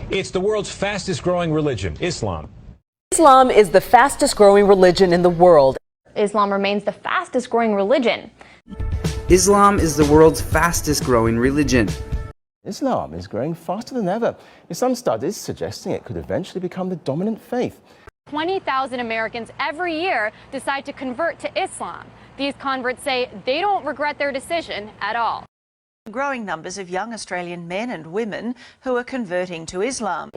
It's the world's fastest growing religion, Islam. Islam is the fastest growing religion in the world. Islam remains the fastest growing religion. Islam is the world's fastest growing religion. Islam is growing faster than ever, with some studies suggesting it could eventually become the dominant faith. 20,000 Americans every year decide to convert to Islam. These converts say they don't regret their decision at all. Growing numbers of young Australian men and women who are converting to Islam.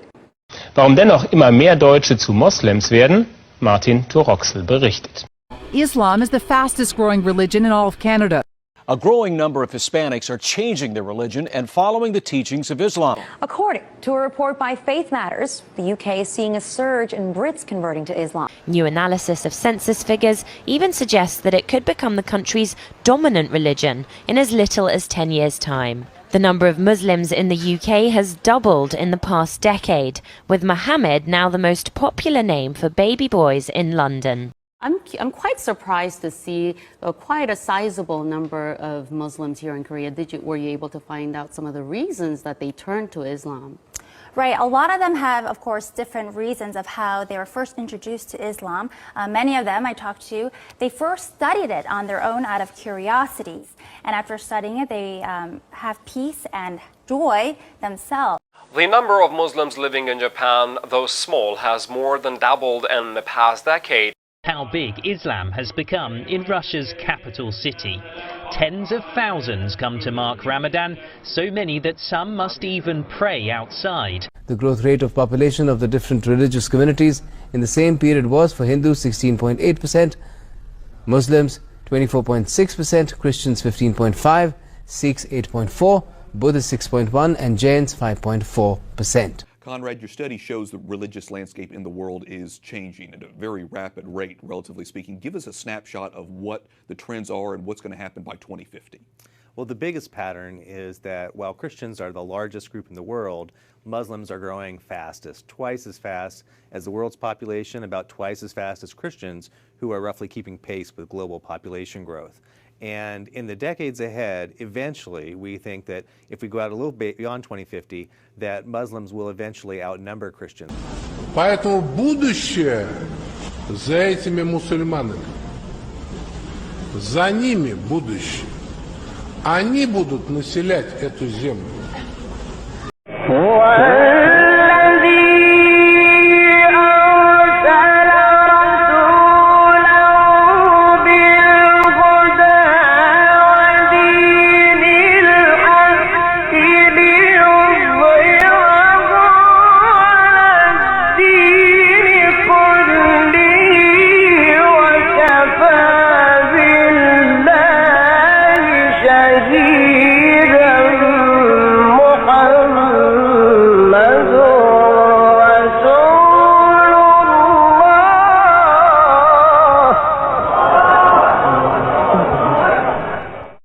Warum dennoch immer mehr Deutsche zu Moslems werden? Martin Toroxel berichtet. Islam is the fastest growing religion in all of Canada. A growing number of Hispanics are changing their religion and following the teachings of Islam. According to a report by Faith Matters, the UK is seeing a surge in Brits converting to Islam. New analysis of census figures even suggests that it could become the country's dominant religion in as little as 10 years' time. The number of Muslims in the UK has doubled in the past decade, with Mohammed now the most popular name for baby boys in London. I'm quite surprised to see quite a sizable number of Muslims here in Korea. Were you able to find out some of the reasons that they turned to Islam? Right. A lot of them have, of course, different reasons of how they were first introduced to Islam. Many of them I talked to, they first studied it on their own out of curiosity. And after studying it, they have peace and joy themselves. The number of Muslims living in Japan, though small, has more than doubled in the past decade. How big Islam has become in Russia's capital city. Tens of thousands come to mark Ramadan, so many that some must even pray outside. The growth rate of population of the different religious communities in the same period was for Hindus 16.8%, Muslims 24.6%, Christians 15.5%, Sikhs 8.4%, Buddhists 6.1% and Jains 5.4%. Conrad, your study shows the religious landscape in the world is changing at a very rapid rate, relatively speaking. Give us a snapshot of what the trends are and what's going to happen by 2050. Well, the biggest pattern is that while Christians are the largest group in the world, Muslims are growing fastest, twice as fast as the world's population, about twice as fast as Christians, who are roughly keeping pace with global population growth. And in the decades ahead, eventually, we think that if we go out a little bit beyond 2050, that Muslims will eventually outnumber Christians. Поэтому будущее за этими мусульманами. За ними будущее. Они будут населять эту землю.